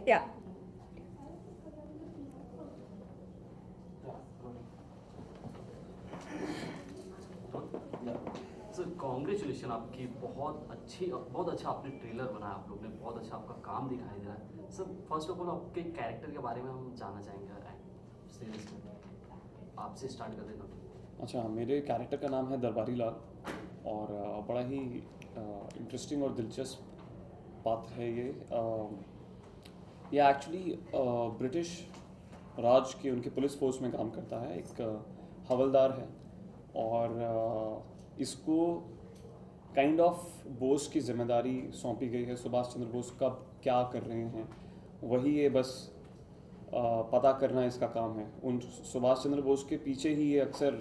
Yeah. Sir congratulation, आपकी बहुत अच्छा आपने ट्रेलर बनाया, आप लोग ने बहुत अच्छा आपका काम दिखाई दे रहा है सर। फर्स्ट ऑफ ऑल आपके कैरेक्टर के बारे में हम जानना चाहेंगे सीरीज में, आपसे स्टार्ट कर देता हूँ। अच्छा, मेरे कैरेक्टर का नाम है दरबारी लाल और बड़ा ही इंटरेस्टिंग और दिलचस्प पात्र है ये एक्चुअली ब्रिटिश राज के उनके पुलिस फोर्स में काम करता है, एक हवलदार है और इसको काइंड ऑफ बोस की जिम्मेदारी सौंपी गई है। सुभाष चंद्र बोस कब क्या कर रहे हैं वही ये बस पता करना इसका काम है। उन सुभाष चंद्र बोस के पीछे ही ये अक्सर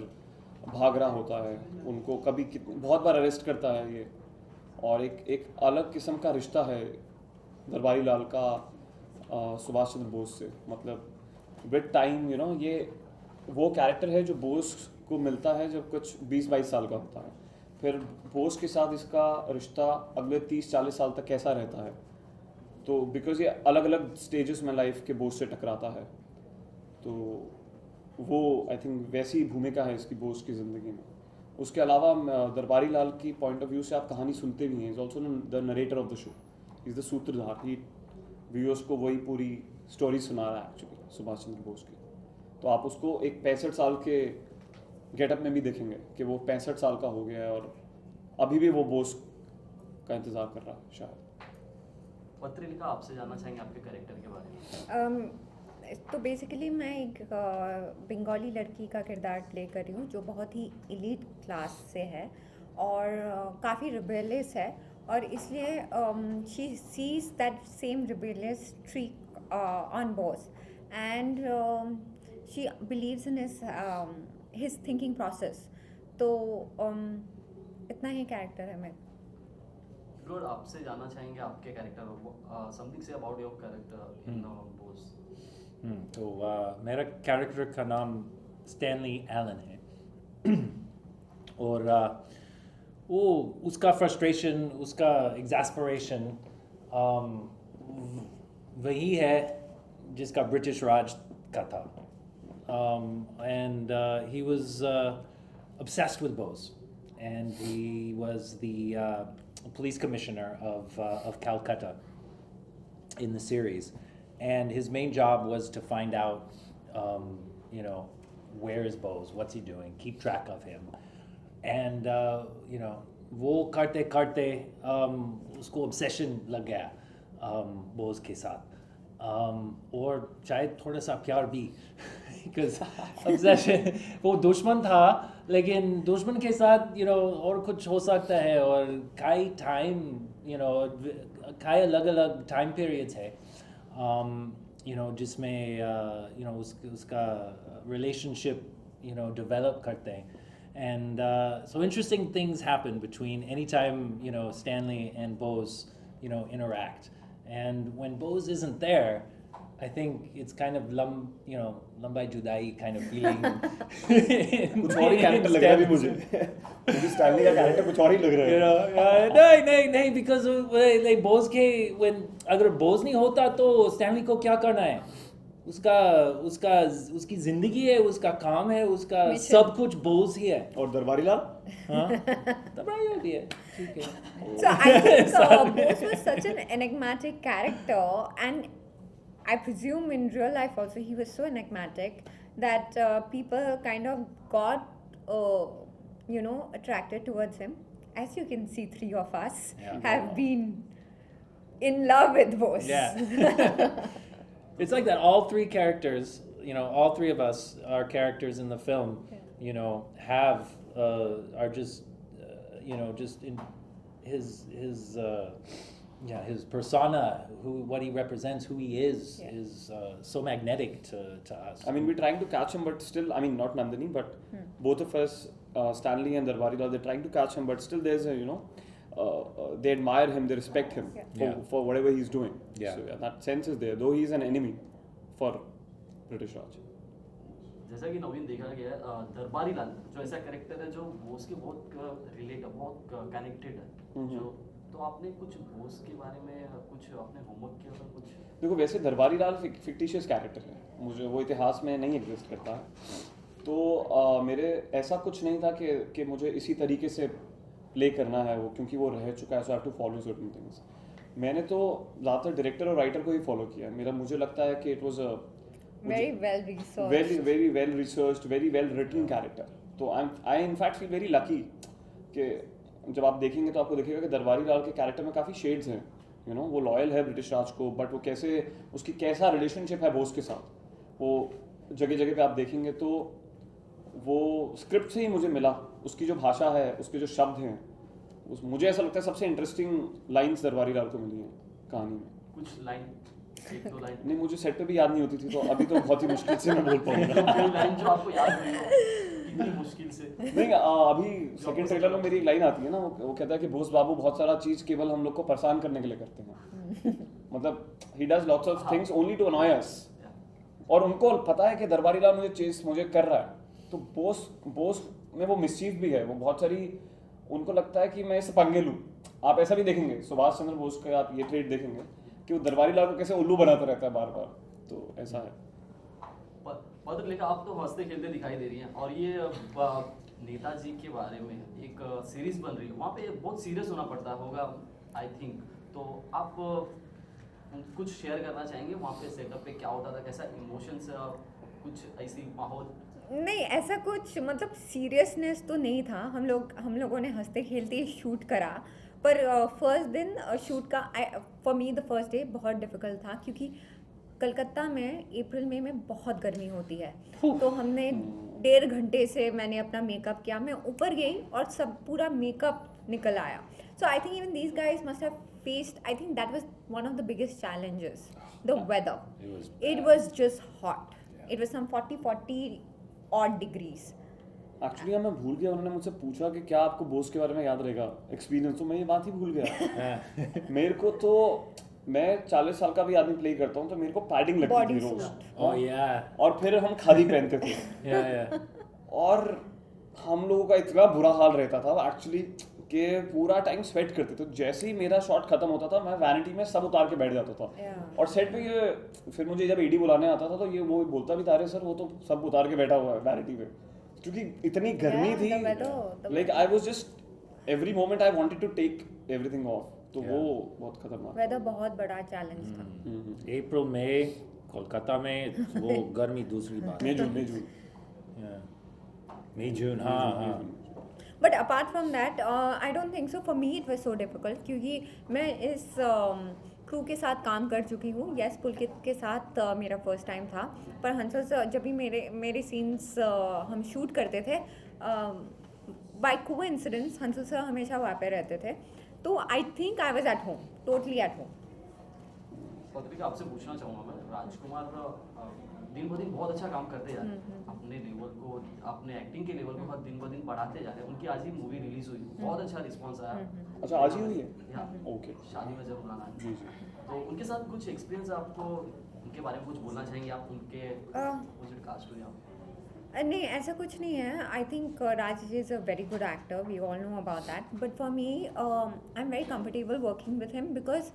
भाग रहा होता है, उनको कभी बहुत बार अरेस्ट करता है ये, और एक अलग किस्म का रिश्ता है दरबारी लाल का सुभाष चंद्र बोस से। मतलब विद टाइम ये वो कैरेक्टर है जो बोस को मिलता है जब कुछ 20-22 साल का होता है, फिर बोस के साथ इसका रिश्ता अगले 30-40 साल तक कैसा रहता है। तो बिकॉज ये अलग अलग स्टेजेस में लाइफ के बोस से टकराता है, तो वो आई थिंक वैसी भूमिका है इसकी बोस की ज़िंदगी में। उसके अलावा दरबारी लाल की पॉइंट ऑफ व्यू से आप कहानी सुनते भी हैं। Is also the narrator of the show, is the सूत्रधार, ही व्यूअर्स को वही पूरी स्टोरी सुना रहा है एक्चुअली सुभाष चंद्र बोस की। तो आप उसको एक 65 साल के गेटअप में भी देखेंगे कि वो 65 साल का हो गया है और अभी भी वो बोस का इंतज़ार कर रहा है शायद। पत्रिका, आपसे जानना चाहेंगे आपके कैरेक्टर के बारे में। तो बेसिकली मैं एक बंगाली लड़की का किरदार प्ले कर रही हूँ जो बहुत ही एलीट क्लास से है और काफ़ी रिबेलियस है, और इसलिए she sees that same rebellious trick on boss and she believes in his thinking process. तो इतना ही कैरेक्टर है मेरा। लॉर्ड, आपसे जानना चाहेंगे आपके character, something say about your character in Bose. तो मेरा कैरेक्टर का नाम स्टैनली एलन है और वो उसका फ्रस्ट्रेशन, उसका एग्जास्परेशन वही है जिसका ब्रिटिश राज का था। And he was obsessed with Bose, and he was the police commissioner of Calcutta in the series, and his main job was to find out, where is Bose, what's he doing, keep track of him, and वो करते करते उसको obsession लग गया Bose के साथ, और शायद थोड़ा सा प्यार भी because obsession, वो दुश्मन था लेकिन दुश्मन के साथ और कुछ हो सकता है, और कई टाइम कई अलग अलग टाइम पीरियड्स है जिसमें उसका रिलेशनशिप डेवलप करते हैं, and so interesting things happen between any time Stanley and Bose interact, and when Bose isn't there, I think it's kind of लंबाई जुदाई kind of feeling. कुछ और ही कैरेक्टर लग रहा है मुझे क्योंकि स्टैनली का कैरेक्टर कुछ और ही लग रहा है। नहीं because like Bose के when अगर Bose नहीं होता तो स्टैनली को क्या करना है, उसकी जिंदगी है, उसका काम है, उसका सब कुछ Bose ही है। और दरबारी लाल, हाँ, दरबारी लाल भी है, ठीक है। So I think Bose was such an enigmatic character, and I presume in real life also he was so enigmatic that people kind of got attracted towards him. As you can see, three of us have been in love with Bose. Yeah. It's like that. All three characters, all three of us, our characters in the film, have are just just in his persona, what he represents, who he is so magnetic to us. I mean, we're trying to catch him, but still, I mean, not Nandini, but both of us, Stanley and Darbari Lal, they're trying to catch him, but still there's a, they admire him, they respect him for whatever he's doing. Yeah. So that sense is there, though he's an enemy for British Raj. जैसा कि नवीन देखा गया है, दरबारी लाल जो ऐसा character है जो बोस के बहुत रिलेट, बहुत कनेक्टेड है, जो तो आपने कुछ बोस के बारे में कुछ आपने होमवर्क किया था कुछ? देखो वैसे दरबारी लाल फिक्टिशियस कैरेक्टर है, मुझे वो इतिहास में नहीं एग्जिस्ट करता है, तो मेरे ऐसा कुछ नहीं था कि मुझे इसी तरीके से प्ले करना है वो, क्योंकि वो रह चुका है, so I have to follow certain things. मैंने तो ज़्यादातर डायरेक्टर और राइटर को ही फॉलो किया। मुझे लगता है कि it was a very well researched. very well researched, very well written character. तो I in fact feel very lucky कि जब आप देखेंगे तो आपको दिखेगा कि दरबारी लाल के कैरेक्टर में काफ़ी शेड्स हैं, वो लॉयल है ब्रिटिश राज को, बट वो उसकी कैसा रिलेशनशिप है बोस के साथ, वो जगह जगह पे आप देखेंगे तो वो स्क्रिप्ट से ही मुझे मिला। उसकी जो भाषा है, उसके जो शब्द हैं, मुझे ऐसा लगता है सबसे इंटरेस्टिंग लाइंस दरबारी लाल को मिली हैं कहानी में। कुछ लाइन, एक दो लाइन? नहीं, मुझे सेट पे भी याद नहीं होती थी, तो अभी तो बहुत ही मुश्किल से मैं बोल पाऊंगा। कोई लाइन जो आपको याद नहीं हो इतनी मुश्किल से? नहीं, अभी सेकंड ट्रेलर में मेरी एक लाइन आती है ना, वो कहता है कि बोस बाबू बहुत सारा चीज केवल हम लोग को परेशान करने के लिए करते हैं। मतलब he does lots of things only to annoy us, और उनको पता है कि दरबारी लाल मुझे कर रहा है, तो बोस में वो मिसचीफ भी है, वो बहुत सारी उनको लगता है कि मैं इसे पंगे लूँ। आप ऐसा भी देखेंगे सुभाष चंद्र बोस का, आप ये ट्रेड देखेंगे कि वो दरबारी लाल को कैसे उल्लू बनाता रहता है बार बार, तो ऐसा है। पत्र लेखा आप तो हंसते खेलते दिखाई दे रही हैं, और ये नेताजी के बारे में एक सीरीज बन रही है, वहाँ पे बहुत सीरियस होना पड़ता होगा आई थिंक, तो आप कुछ शेयर करना चाहेंगे वहाँ पे सेटअप पे क्या होता था, कैसा इमोशंस, कुछ ऐसी माहौल? नहीं, ऐसा कुछ मतलब सीरियसनेस तो नहीं था। हम लोगों ने हंसते खेलते ही शूट करा, पर फर्स्ट दिन शूट का for me the first day बहुत डिफ़िकल्ट था, क्योंकि कलकत्ता में अप्रैल मई में बहुत गर्मी होती है। तो हमने 1.5 घंटे से मैंने अपना मेकअप किया, मैं ऊपर गई और सब पूरा मेकअप निकल आया। So I think even these guys must have faced, I think that was one of the biggest challenges, the weather. It was just hot. It was some 40 odd degrees. Actually मैं भूल गया, उन्होंने मुझसे पूछा कि क्या आपको बोस के बारे में याद रहेगा एक्सपीरियंस, तो मैं ये बात ही भूल गया। मेरे को तो, मैं 40 साल का भी आदमी प्ले करता हूँ, तो मेरे को पैडिंग लगती थी रोज, और फिर हम खादी पहनते थे। और हम लोगों का इतना बुरा हाल रहता था एक्चुअली कि पूरा टाइम स्वेट करते थे। जैसे ही मेरा शॉट खत्म होता था, मैं वैनिटी में सब उतार के बैठ जाता था। और सेट पे ये फिर मुझे जब एडी बुलाने आता था, तो ये वो बोलता भी था, अरे सर वो तो सब उतार के बैठा हुआ है वैनिटी पे, क्योंकि इतनी गर्मी थी। Like I was just every moment I wanted to take everything off, तो वो बहुत खतरनाक, वेदर बहुत बड़ा चैलेंज था। अप्रैल में कोलकाता में वो गर्मी दूसरी बात। मई जून, हाँ। But apart from that I don't think so for me it was so difficult, क्योंकि मैं इस क्रू के साथ काम कर चुकी हूँ। यस, पुलकित के साथ मेरा फर्स्ट टाइम था, पर हंसल सर जब भी मेरे सीन्स हम शूट करते थे, बाय कोइंसिडेंस हंसल सर हमेशा वहाँ पे रहते थे, तो I think I was at home, totally at home. पत्रिका आपसे पूछना चाहूँगा मैं, राजकुमार दिन ब दिन बहुत अच्छा काम करते जा रहे हैं, अपने लेवल को, अपने एक्टिंग के लेवल को हर दिन ब दिन बढ़ाते जा रहे हैं। उनकी आज ही मूवी रिलीज हुई, बहुत अच्छा रिस्पांस आया। अच्छा, आज ही हुई है? ओके, शादी में जब बुलाना है। जी। तो उनके साथ कुछ एक्सपीरियंस आपको, उनके बारे में कुछ बोलना चाहेंगे आप, उनके कुछ कास्ट हुई आप? नहीं, ऐसा कुछ नहीं है। I think Raj is a very good actor, we all know about that, but for me I am very comfortable working with him, because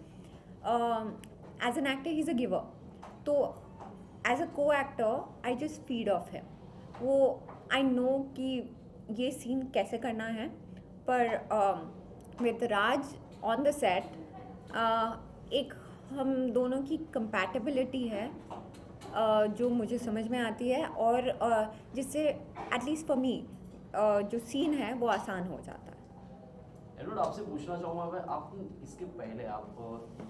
as an actor he is a giver, तो as a co actor I just feed off him. वो I no कि ये scene कैसे करना है, पर with Raj on the set एक हम दोनों की कंपैटिबिलिटी है जो मुझे समझ में आती है, और जिससे एटलीस्ट फॉर मी जो सीन है वो आसान हो जाता है। एडवर्ड, आपसे पूछना चाहूँगा मैं, आप इसके पहले, आप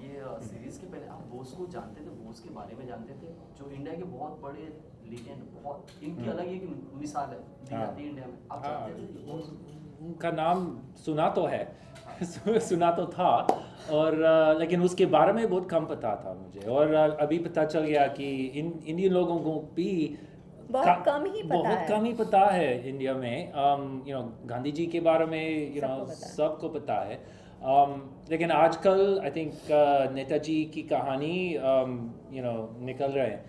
ये सीरीज के पहले आप बोस को जानते थे, बोस के बारे में जानते थे, जो इंडिया के बहुत बड़े लीजेंड, बहुत इनकी अलग ही एक मिसाल है दी जाती है इंडिया में, आप जानते थे? उनका नाम सुना तो है, सुना तो था, और लेकिन उसके बारे में बहुत कम पता था मुझे, और अभी पता चल गया कि इंडियन लोगों को भी बहुत कम ही पता है इंडिया में। गांधी जी के बारे में सबको पता है, लेकिन आजकल आई थिंक नेताजी की कहानी निकल रहे हैं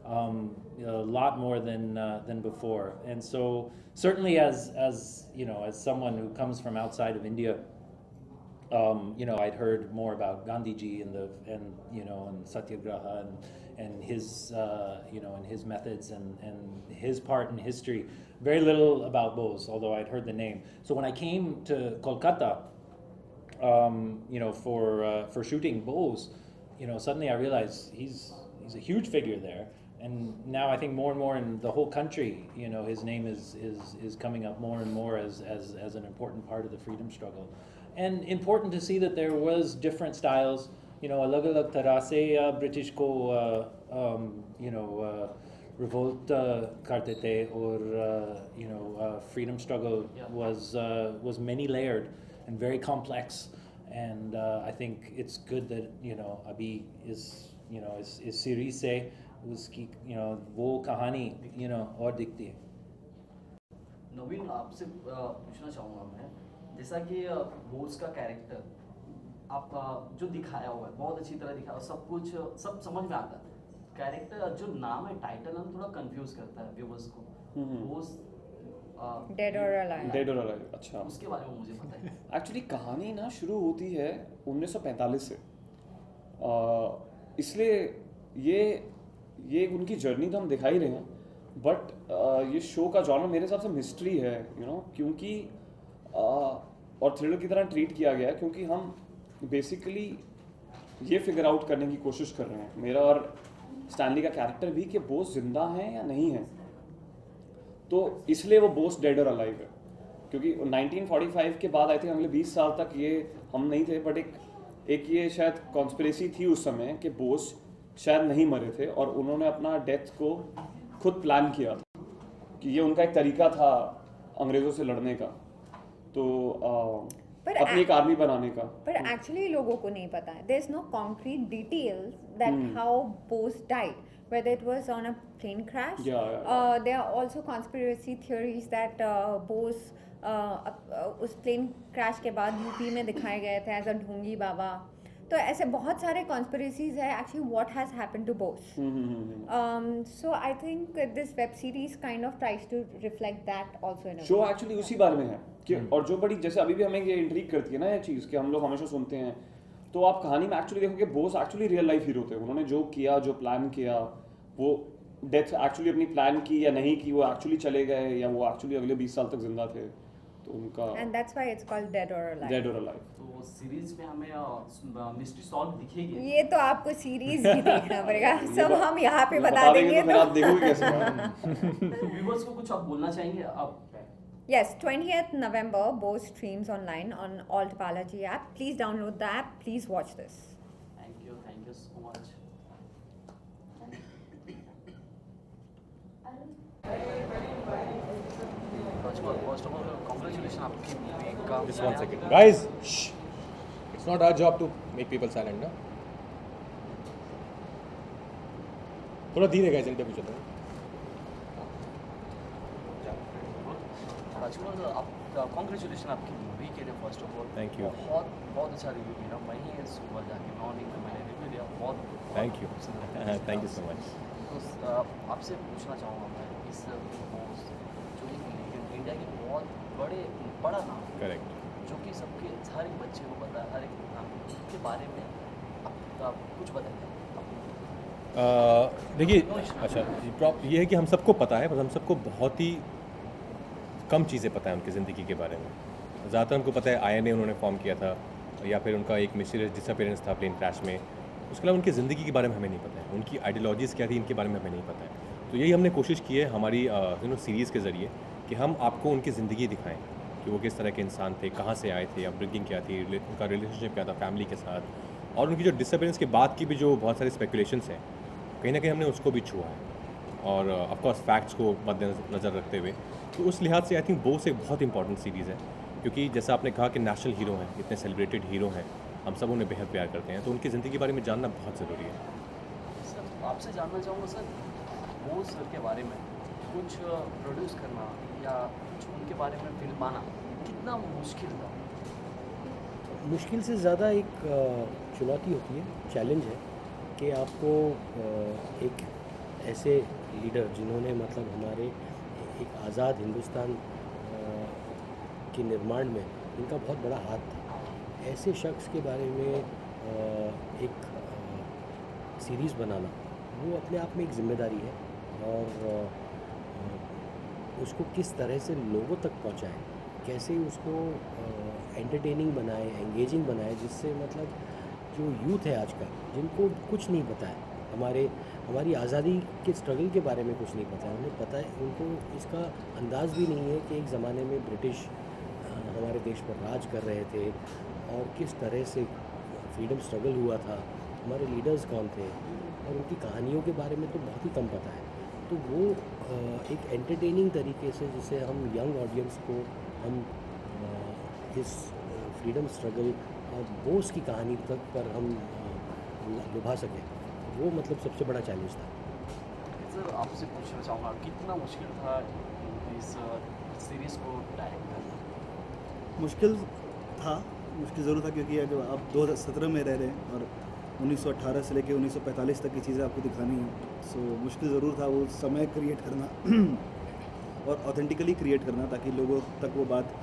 a lot more than before, and so certainly as someone who comes from outside of India, You know, I'd heard more about Gandhiji and you know, and Satyagraha and his you know, and his methods and his part in history. Very little about Bose, although I'd heard the name. So when I came to Kolkata, you know, for shooting Bose, you know, suddenly I realized he's a huge figure there. And now I think more and more in the whole country, you know, his name is coming up more and more as an important part of the freedom struggle. And important to see that there was different styles, you know, alag-alag tarah se British ko, you know, revolt karte the, or, you know, freedom struggle was many layered and very complex. And I think it's good that, you know, Abhi is, you know, is Siri se, उसकी, you know, वो कहानी, you know, और दिखती है. नवीन, आपसे पूछना चाहूँगा मैं, जैसा कि बोस का कैरेक्टर आप जो दिखाया हुआ है बहुत अच्छी तरह दिखाया, सब कुछ सब समझ में आता है. कैरेक्टर जो नाम है, टाइटल हम थोड़ा कंफ्यूज करता है व्यूअर्स को. बोस डेड और अलाइव. डेड और अलाइव, अच्छा. उसके बारे में मुझे पता है. एक्चुअली कहानी ना शुरू होती है 1945 से, इसलिए ये उनकी जर्नी तो हम दिखा ही रहे हैं, बट ये शो का जॉनर मेरे हिसाब से मिस्ट्री है, यू नो, क्योंकि और थ्रिलर की तरह ट्रीट किया गया है, क्योंकि हम बेसिकली ये फिगर आउट करने की कोशिश कर रहे हैं, मेरा और स्टैनली का कैरेक्टर भी, कि बोस जिंदा हैं या नहीं हैं. तो इसलिए वो बोस डेड और अलाइव है, क्योंकि 1945 के बाद आई थिंक अगले 20 साल तक ये हम नहीं थे, बट एक ये शायद कॉन्स्पिरेसी थी उस समय कि बोस शायद नहीं मरे थे और उन्होंने अपना डेथ को खुद प्लान किया था, कि ये उनका एक तरीका था अंग्रेज़ों से लड़ने का, तो अपनी एक आर्मी बनाने का. पर एक्चुअली लोगों को नहीं पता है. There is no concrete details that how Bose died, whether it was on a plane crash. There are also conspiracy theories that Bose उस प्लेन क्रैश के बाद यूपी में दिखाए गए थे एज अ ढोंगी बाबा. तो ऐसे बहुत सारे कॉन्स्पिरेसीज है actually what has happened to Bose. So I think this web series kind of tries to reflect that also in a show. Actually उसी बारे में है कि और जो बड़ी जैसे अभी भी हमें ये इंट्रीग करती है ना ये चीज़, कि हम लोग हमेशा सुनते हैं, तो आप कहानी में एक्चुअली देखोगे Bose actually real life hero थे. उन्होंने जो किया, जो प्लान किया, वो डेथ एक्चुअली अपनी प्लान की या नहीं की, वो एक्चुअली चले गए या वो एक्चुअली अगले 20 साल तक जिंदा थे, तो उनका. And that's why it's called dead और अलाइव. डेड और अलाइव. तो सीरीज में हमें मिस्ट्री सॉल्व दिखेगी. ये तो आपको सीरीज ही देखना पड़ेगा. सब हम यहाँ पे बता देंगे तो आप देखोगे कैसे. व्यूअर्स को कुछ आप बोलना चाहेंगे आप? Yes, 20th November, Bose streams online on Alt Balaji app. Please download the app. Please watch this. Thank you so much. First of all, congratulations आपकी मूवी का. Just 1 second, guys. Shh. It's not our job to make people silent, ना. थोड़ा धीरे guys, interview चल रहा है. राजकुमार, आप congratulation आपकी मूवी के लिए. First of all thank you. बहुत अच्छा रिव्यू मिला. मैं ही सुबह जाके मॉर्निंग में मैंने रिव्यू दिया. बहुत thank you. Thank you so much. तो आपसे पूछना चाहूँगा मैं, इस बोस जो इंडिया के बहुत बड़ा नाम, करेक्ट, जो कि सबके हर एक बच्चे को पता है, हर एक नाम के बारे में आप कुछ बताइए. देखिए, अच्छा ये है कि हम सबको पता है, बस हम सबको बहुत ही कम चीज़ें पता है उनकी ज़िंदगी के बारे में. ज़्यादातर हमको पता है INA उन्होंने फॉर्म किया था, या फिर उनका एक मिस्टीरियस डिसअपीयरेंस था प्लेन क्रैश में. उसके अलावा उनकी ज़िंदगी के बारे में हमें नहीं पता है, उनकी आइडियोलॉजीज़ क्या थी इनके बारे में हमें नहीं पता है. तो यही हमने कोशिश की है हमारी सीरीज़ के ज़रिए, कि हम आपको उनकी ज़िंदगी दिखाएं कि वो किस तरह के इंसान थे, कहाँ से आए थे, अपब्रिंगिंग क्या थी, उनका रिलेशनशिप क्या था फैमिली के साथ, और उनकी जो डिसअपीयरेंस के बाद की भी जो बहुत सारी स्पेकुलेशंस हैं, कहीं ना कहीं हमने उसको भी छुआ है, और ऑफकोर्स फैक्ट्स को मद्देनज़र रखते हुए. तो उस लिहाज से आई थिंक बोस एक बहुत इंपॉर्टेंट सीरीज़ है, क्योंकि जैसा आपने कहा कि नेशनल हीरो हैं, इतने सेलिब्रेटेड हीरो हैं, हम सब उन्हें बेहद प्यार करते हैं, तो उनकी ज़िंदगी के बारे में जानना बहुत ज़रूरी है. सर, आपसे जानना चाहूँगा सर, बोस सर के बारे में कुछ प्रोड्यूस करना या कुछ उनके बारे में फिल्माना कितना मुश्किल था? मुश्किल से ज़्यादा एक चुनौती होती है, चैलेंज है कि आपको एक ऐसे लीडर जिन्होंने मतलब हमारे एक आज़ाद हिंदुस्तान के निर्माण में इनका बहुत बड़ा हाथ था, ऐसे शख्स के बारे में एक सीरीज़ बनाना वो अपने आप में एक ज़िम्मेदारी है, और उसको किस तरह से लोगों तक पहुंचाएं, कैसे उसको एंटरटेनिंग बनाए, एंगेजिंग बनाए, जिससे मतलब जो यूथ है आज का, जिनको कुछ नहीं पता है, हमारी आज़ादी के स्ट्रगल के बारे में कुछ नहीं पता है, उन्हें पता है, उनको इसका अंदाज़ भी नहीं है कि एक ज़माने में ब्रिटिश हमारे देश पर राज कर रहे थे और किस तरह से फ्रीडम स्ट्रगल हुआ था, हमारे लीडर्स कौन थे, और उनकी कहानियों के बारे में तो बहुत ही कम पता है। तो वो एक एंटरटेनिंग तरीके से, जिसे हम यंग ऑडियंस को हम इस फ्रीडम स्ट्रगल और बोस की कहानी तक पर हम लुभा सकें, वो मतलब सबसे बड़ा चैलेंज था। सर आपसे पूछना चाहूँगा, कितना मुश्किल था इस सीरीज़ को डायरेक्ट करना? मुश्किल ज़रूर था, क्योंकि अगर आप 2017 में रह रहे हैं और 1918 से लेकर 1945 तक की चीज़ें आपको दिखानी है, सो मुश्किल ज़रूर था वो समय क्रिएट करना और ऑथेंटिकली क्रिएट करना, ताकि लोगों तक वो बात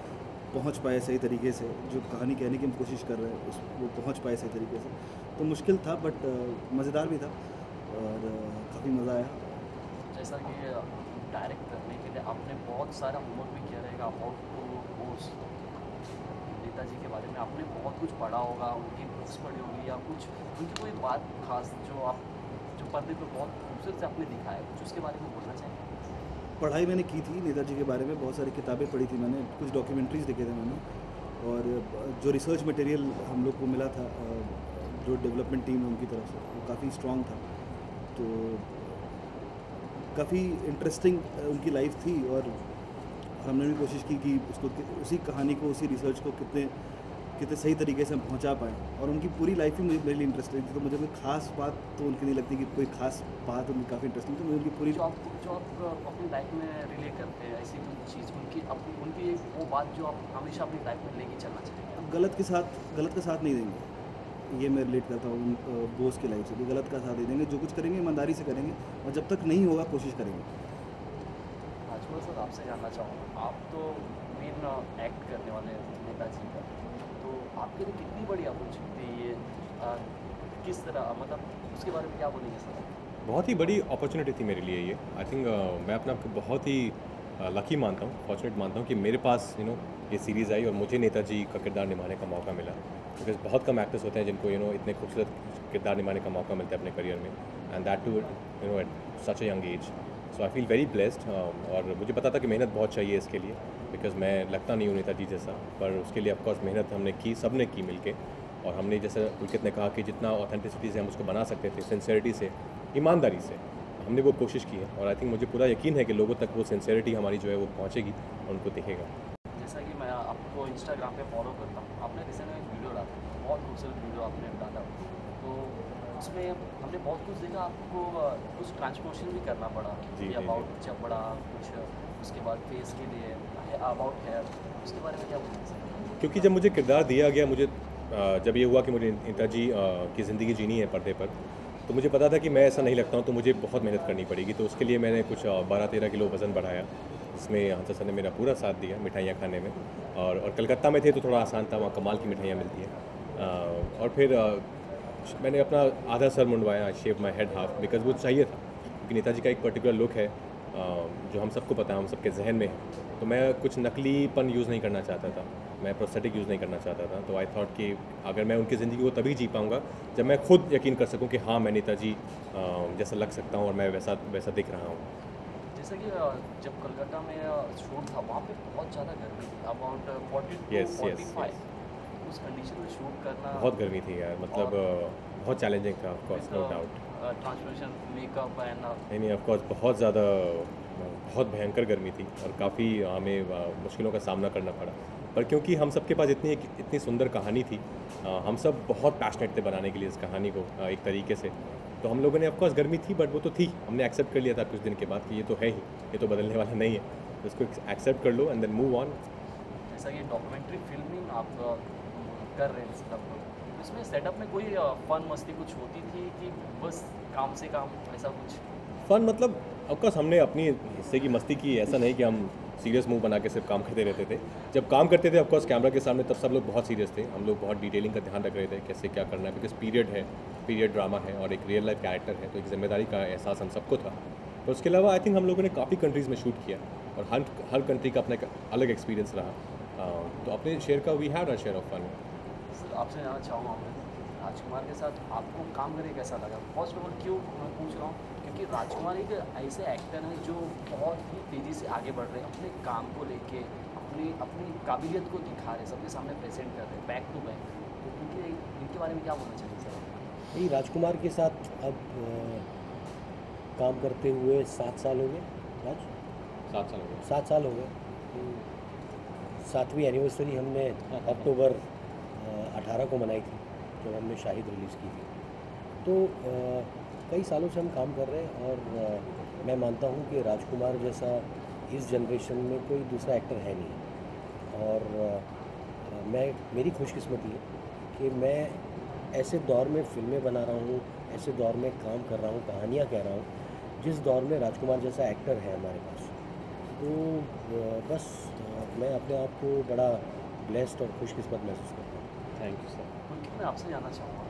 पहुंच पाए सही तरीके से, जो कहानी कहने की हम कोशिश कर रहे हैं वो पहुंच पाए सही तरीके से। तो मुश्किल था, बट मज़ेदार भी था और काफ़ी मज़ा आया। जैसा कि डायरेक्ट करने के लिए आपने बहुत सारा होमवर्क भी किया रहेगा अबाउट बोस, नेताजी के बारे में आपने बहुत कुछ पढ़ा होगा, उनकी बुक्स पढ़ी होगी या कुछ उनकी कोई बात खास जो पर्दे पर बहुत खूबसूरत से आपने दिखाया, कुछ उसके बारे में बोलना चाहेंगे? पढ़ाई मैंने की थी नेताजी के बारे में, बहुत सारी किताबें पढ़ी थी मैंने, कुछ डॉक्यूमेंट्रीज़ देखे थे मैंने, और जो रिसर्च मटेरियल हम लोग को मिला था जो डेवलपमेंट टीम है उनकी तरफ से, वो काफ़ी स्ट्रॉन्ग था। तो काफ़ी इंटरेस्टिंग उनकी लाइफ थी, और हमने भी कोशिश की कि उसको उसी कहानी को, उसी रिसर्च को कितने सही तरीके से हम पहुंचा पाएँ, और उनकी पूरी लाइफ ही मेरे लिए इंटरेस्टिंग थी। तो मुझे कोई खास बात तो उनकी नहीं लगती कि कोई खास बात उनकी काफ़ी इंटरेस्टिंग थी, मुझे उनकी पूरी जो आप अपनी लाइफ में रिलेट करते हैं, ऐसी कोई चीज़ उनकी वो बात जो आप हमेशा अपनी लाइफ में लेके चलना चाहेंगे? गलत का साथ नहीं देंगे, ये मैं रिलेट करता हूँ बोस की लाइफ से भी। गलत का साथ नहीं देंगे, जो कुछ करेंगे ईमानदारी से करेंगे, और जब तक नहीं होगा कोशिश करेंगे। राजकुमार सर, आपसे जानना चाहूँगा, आप तो मेन एक्ट करने वाले हैं नेताजी का, तो आपके लिए कितनी बड़ी अपॉर्चुनिटी ये, किस तरह, मतलब उसके बारे में क्या बोलेंगे सर? बहुत ही बड़ी अपॉर्चुनिटी थी मेरे लिए ये। आई थिंक मैं अपने आप को बहुत ही लकी मानता हूँ, फॉर्चुनेट मानता हूँ कि मेरे पास ये सीरीज़ आई और मुझे नेताजी का किरदार निभाने का मौका मिला। बिकॉज बहुत कम एक्टर्स होते हैं जिनको इतने खूबसूरत किरदार निभाने का मौका मिलता है अपने करियर में, and that too at such a young age. So I feel very blessed, और मुझे पता था कि मेहनत बहुत चाहिए इसके लिए, बिकॉज मैं लगता नहीं हूँ नेताजी जैसा, पर उसके लिए ऑफकोर्स मेहनत हमने की, सब ने की मिल, और हमने जैसे पुलकित ने कहा कि जितना ऑथेंटिसिटी से हम उसको बना सकते थे, सिंसेरिटी से, ईमानदारी से, हमने वो कोशिश की है। और आई थिंक मुझे पूरा यकीन है कि लोगों तक वो सिंसेरिटी हमारी जो है वो पहुँचेगी और उनको दिखेगा। जैसा कि मैं आपको इंस्टाग्राम पे फॉलो करता हूँ, आपने रिसेंट में एक वीडियो डाला, बहुत खूबसूरत वीडियो आपने डाला, तो उसमें हमने बहुत कुछ देखा, आपको कुछ ट्रांसपोर्शन भी करना पड़ा कि अबाउट चपड़ा कुछ, उसके बाद फेस के लिए अबाउट हेयर, उसके बारे में क्या बोलेंगे सर? क्योंकि जब मुझे किरदार दिया गया, मुझे जब ये हुआ कि मुझे नेताजी की ज़िंदगी जीनी है पर्दे पर, तो मुझे पता था कि मैं ऐसा नहीं लगता हूँ, तो मुझे बहुत मेहनत करनी पड़ेगी। तो उसके लिए मैंने कुछ 12-13 किलो वज़न बढ़ाया, जिसमें हंसा सर ने मेरा पूरा साथ दिया मिठाइयाँ खाने में। और कलकत्ता में थे तो थोड़ा आसान था, वहाँ कमाल की मिठाइयाँ मिलती हैं। और फिर मैंने अपना आधा सर मुंडवाया, shave my head half, because वो चाहिए था, क्योंकि नेताजी का एक पर्टिकुलर लुक है जो हम सबको पता है, हम सबके जहन में है। तो मैं कुछ नकलीपन यूज़ नहीं करना चाहता था, मैं प्रोस्थेटिक यूज़ नहीं करना चाहता था। तो आई थॉट कि अगर मैं उनकी ज़िंदगी को तभी जी पाऊँगा जब मैं खुद यकीन कर सकूँ कि हाँ, मैं नेताजी जैसा लग सकता हूँ और मैं वैसा दिख रहा हूँ। जैसे कि जब कलकत्ता में शूट था, वहाँ पे बहुत ज़्यादा गर्मी थी, अबाउट 40 to Yes, 45, उस कंडीशन में शूट करना बहुत गर्मी थी यार, मतलब बहुत चैलेंजिंग था, of course, no doubt. Transformation, makeup and नहीं ऑफकोर्स बहुत ज़्यादा, बहुत भयंकर गर्मी थी और काफ़ी हमें मुश्किलों का सामना करना पड़ा। पर क्योंकि हम सबके पास इतनी सुंदर कहानी थी, हम सब बहुत पैशनेट थे बनाने के लिए इस कहानी को एक तरीके से, तो हम लोगों ने ऑफकोर्स गर्मी थी, बट वो तो थी, हमने एक्सेप्ट कर लिया था कुछ दिन के बाद कि ये तो है ही, ये तो बदलने वाला नहीं है, तो इसको एक्सेप्ट कर लो एंड देन मूव ऑन। जैसा कि डॉक्यूमेंट्री फिल्मिंग आप कर रहे हैं सब, इसमें सेटअप में कोई फन मस्ती कुछ होती थी कि बस काम से काम, ऐसा कुछ? फ़न मतलब ऑफकोर्स हमने अपनी हिस्से की मस्ती की, ऐसा नहीं कि हम सीरियस मुंह बना के सिर्फ काम करते रहते थे। जब काम करते थे ऑफकोर्स कैमरा के सामने, तब सब लोग बहुत सीरियस थे, हम लोग बहुत डिटेलिंग का ध्यान रख रहे थे कैसे क्या करना है, बिकॉज पीरियड ड्रामा है और एक रियल लाइफ कैरेक्टर है, तो एक जिम्मेदारी का एहसास हम सबको था। और उसके अलावा आई थिंक हम लोगों ने काफ़ी कंट्रीज़ में शूट किया और हर कंट्री का अपना एक अलग एक्सपीरियंस रहा। तो अपने शेयर का we had our share of fun. Sir आपसे जानना चाहूँगा मैं, राजकुमार के साथ आपको काम करके कैसा लगा? फर्स्ट ऑफ ऑल क्यों मैं पूछ रहा हूँ, क्योंकि राजकुमार एक ऐसे एक्टर हैं जो बहुत ही तेज़ी से आगे बढ़ रहे हैं अपने काम को लेके, अपनी काबिलियत को दिखा रहे, सबके सामने प्रेजेंट कर रहे हैं बैक टू बैक। तो इनके बारे में क्या बोलना चाहिए सर? यही राजकुमार के साथ अब काम करते हुए 7 साल हो गए। राज 7 साल हो गए। 7 साल हो गए। 7वीं एनिवर्सरी हमने अक्टूबर 18 को मनाई थी, जब हमने शाहिद रिलीज़ की थी। तो कई सालों से हम काम कर रहे हैं और मैं मानता हूँ कि राजकुमार जैसा इस जनरेशन में कोई दूसरा एक्टर है नहीं। और मेरी खुशकिस्मती है कि मैं ऐसे दौर में फिल्में बना रहा हूँ, ऐसे दौर में काम कर रहा हूँ, कहानियाँ कह रहा हूँ, जिस दौर में राजकुमार जैसा एक्टर है हमारे पास। तो बस मैं अपने आप को बड़ा ब्लेस्ड और खुशकिस्मत महसूस करता हूँ। Thank you sir. उनकी मैं आपसे जानना चाहूँगा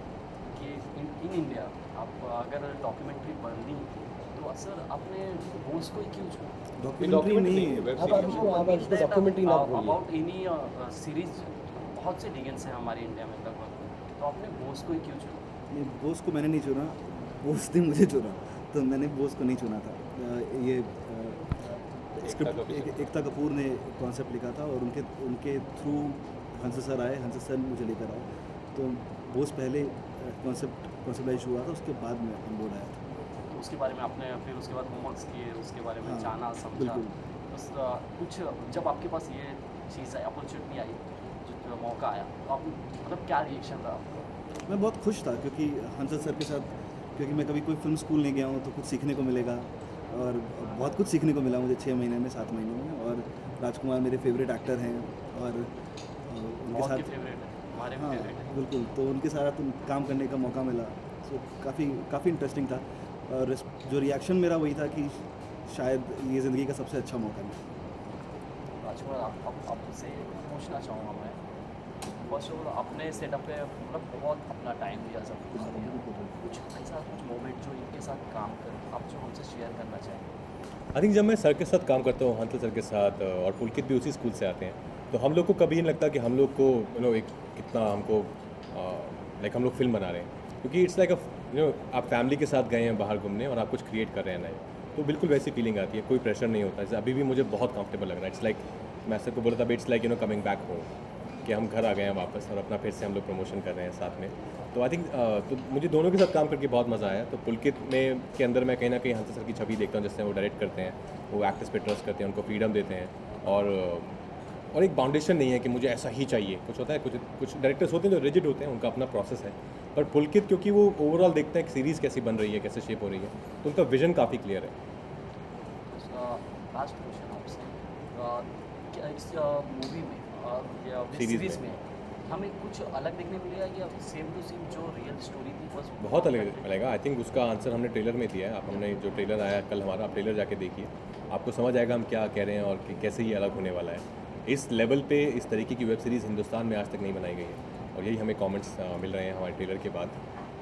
कि इन इंडिया आप अगर डॉक्यूमेंट्री बननी तो सर आपने बोस को ही क्यों चुना? डॉक्यूमेंट्री नहीं, आप इसको डॉक्यूमेंट्री ना बोलिए। अबाउट एनी सीरीज बहुत से डिगेंस हैं हमारे इंडिया में लगभग, तो आपने बोस को ही क्यों चुना? नहीं, बोस को मैंने नहीं चुना, बोस ने मुझे चुना, तो मैंने बोस को नहीं चुना था। ये स्क्रिप्ट एकता कपूर ने कॉन्सेप्ट लिखा था और उनके थ्रू हंस सर आए, हंस सर मुझे लेकर आए, तो बोस पहले कॉन्सेप्टाइज हुआ था, उसके बाद में हम बोर्ड आया था। तो उसके बारे में आपने फिर उसके बाद होमवर्क्स किए, उसके बारे में हाँ, जाना समझा, बिल्कुल। बस कुछ जब आपके पास ये चीज़ आई, अपॉर्चुनिटी आई, जो मौका आया, तो आप मतलब क्या रिएक्शन रहा आपका? मैं बहुत खुश था क्योंकि हंसल सर के साथ, क्योंकि मैं कभी कोई फिल्म स्कूल नहीं गया हूँ, तो कुछ सीखने को मिलेगा और बहुत कुछ सीखने को मिला मुझे 6 महीने में, 7 महीने में। और राजकुमार मेरे फेवरेट एक्टर हैं और उनके साथ फेवरेट है, हमारे हाँ फेवरेट है। बिल्कुल, तो उनके साथ काम करने का मौका मिला, सो काफ़ी इंटरेस्टिंग था। और जो रिएक्शन मेरा वही था कि शायद ये ज़िंदगी का सबसे अच्छा मौका मिला। राजकुमार आपसे पूछना चाहूँगा मैं, फर्स्ट ऑफ ऑल अपने सेटअप पे मतलब बहुत अपना टाइम दिया, सब कुछ दिया, कुछ ऐसा कुछ मोमेंट जो इनके साथ काम कर आप जो हमसे शेयर करना चाहेंगे? आई थिंक जब मैं सर के साथ काम करता हूँ, हंसल सर के साथ, और पुलकित भी उसी स्कूल से आते हैं, तो हम लोग को कभी नहीं लगता कि हम लोग को एक कितना हमको लाइक हम लोग फिल्म बना रहे हैं, क्योंकि इट्स लाइक आप फैमिली के साथ गए हैं बाहर घूमने और आप कुछ क्रिएट कर रहे हैं नए, तो बिल्कुल वैसी फीलिंग आती है, कोई प्रेशर नहीं होता। जैसे अभी भी मुझे बहुत कंफर्टेबल लग रहा है। इट्स लाइक मैं सर को बोला था, it's like coming back home, कि हम घर आ गए हैं वापस और अपना फिर से हम लोग प्रमोशन कर रहे हैं साथ में। तो आई थिंक तो मुझे दोनों के साथ काम करके बहुत मज़ा आया। तो पुलकित में के अंदर मैं कहीं ना कहीं हंस सर की छवि देखता हूँ, जिससे वो डायरेक्ट करते हैं, वो एक्टर्स पे ट्रस्ट करते हैं, उनको फ्रीडम देते हैं, और एक बाउंडेशन नहीं है कि मुझे ऐसा ही चाहिए। कुछ होता है, कुछ डायरेक्टर्स होते हैं जो रिजिड होते हैं, उनका अपना प्रोसेस है, पर पुलकित क्योंकि वो ओवरऑल देखते हैं कि सीरीज़ कैसी बन रही है, कैसे शेप हो रही है, तो उनका विजन काफ़ी क्लियर है। लास्ट क्वेश्चन आपसे, क्या इस मूवी में या सीरीज में हमें कुछ अलग देखने मिलेगा या सेम टू सेम जो रियल स्टोरी थी बस बहुत अलग मिलेगा। आई थिंक उसका आंसर हमने ट्रेलर में दिया है। आप हमने जो ट्रेलर आया कल हमारा, आप ट्रेलर जाके देखिए, आपको समझ आएगा हम क्या कह रहे हैं और कैसे ये अलग होने वाला है। इस लेवल पे इस तरीके की वेब सीरीज़ हिंदुस्तान में आज तक नहीं बनाई गई है, और यही हमें कमेंट्स मिल रहे हैं हमारे ट्रेलर के बाद।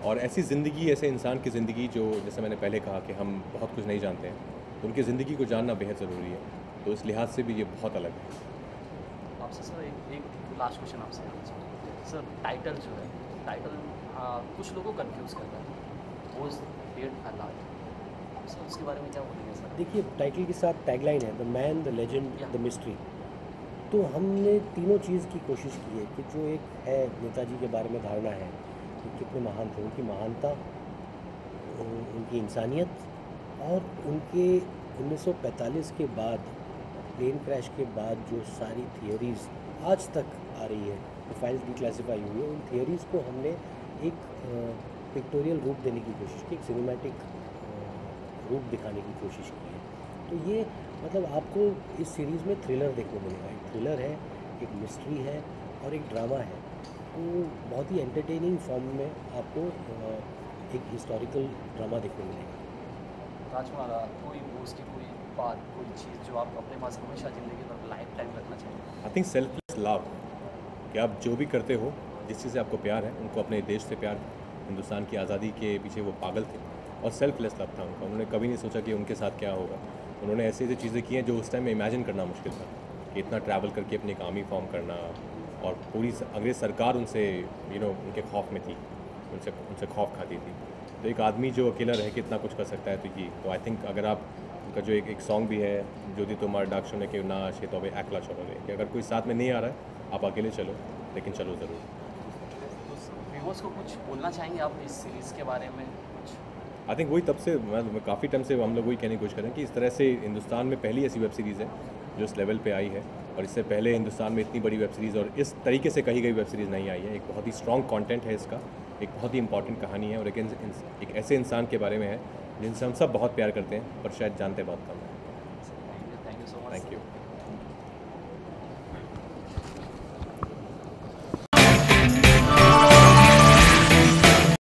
और ऐसी ज़िंदगी, ऐसे इंसान की ज़िंदगी जो, जैसे मैंने पहले कहा कि हम बहुत कुछ नहीं जानते हैं, तो उनकी ज़िंदगी को जानना बेहद ज़रूरी है। तो इस लिहाज से भी ये बहुत अलग है। आपसे सर एक लास्ट क्वेश्चन आपसे करना चाहूँगा सर। टाइटल जो है, टाइटल कुछ लोगों को कंफ्यूज करता है, वो डेट अलाउड सर, उसके बारे में क्या बोलेंगे सर? देखिए, टाइटल के साथ टैगलाइन है the man, the legend, the mystery. तो हमने तीनों चीज़ की कोशिश की है कि जो एक है नेताजी के बारे में धारणा है कि कितने महान थे, उनकी महानता, उनकी इंसानियत, और उनके 1945 के बाद प्लेन क्रैश के बाद जो सारी थियोरीज़ आज तक आ रही है, जो फाइल्स डिक्लासिफाई हुई है, उन थियोरीज़ को हमने एक पिक्टोरियल रूप देने की कोशिश की, एक सिनेमैटिक रूप दिखाने की कोशिश की है। तो ये मतलब आपको इस सीरीज़ में थ्रिलर देखने मिलेगा। एक थ्रिलर है, एक मिस्ट्री है और एक ड्रामा है। तो बहुत ही एंटरटेनिंग फॉर्म में आपको एक हिस्टोरिकल ड्रामा देखने मिलेगा। राजकुमार कोई बोस की कोई बात, कोई चीज़ जो आप अपने पास हमेशा ज़िंदगी भर लाइफ टाइम रखना चाहिए? आई थिंक सेल्फलेस लव, कि आप जो भी करते हो, जिस चीज़ से आपको प्यार है, उनको अपने देश से प्यार, हिंदुस्तान की आज़ादी के पीछे वो पागल थे, और सेल्फलेस लव था उनका। उन्होंने कभी नहीं सोचा कि उनके साथ क्या होगा। उन्होंने ऐसी ऐसी चीज़ें की हैं जो उस टाइम में इमेजिन करना मुश्किल था, कि इतना ट्रैवल करके अपनी एक आर्मी फॉर्म करना, और पूरी अंग्रेज़ सरकार उनसे उनके खौफ में थी, उनसे खौफ खाती थी। तो एक आदमी जो अकेला रह के इतना कुछ कर सकता है, तो आई थिंक अगर आप उनका जो एक सॉन्ग भी है, যদি তোমার ডাক শুনে কেউ না আসে তবে একলা চলো রে, कि अगर कोई साथ में नहीं आ रहा है आप अकेले चलो, लेकिन चलो ज़रूर। व्यूअर्स को कुछ बोलना चाहेंगे आप इस सीरीज़ के बारे में कुछ? आई थिंक वही तब से मैं काफ़ी टाइम से हम लोग वही कहने की कोशिश करें कि इस तरह से हिंदुस्तान में पहली ऐसी वेब सीरीज़ है जो इस लेवल पे आई है, और इससे पहले हिंदुस्तान में इतनी बड़ी वेब सीरीज़ और इस तरीके से कही गई वेब सीरीज़ नहीं आई है। एक बहुत ही स्ट्रॉन्ग कंटेंट है इसका, एक बहुत ही इंपॉर्टेंट कहानी है, और एक ऐसे इंसान के बारे में है जिनसे हम सब बहुत प्यार करते हैं पर शायद जानते बहुत कम हैं। Thank you so much. Thank you.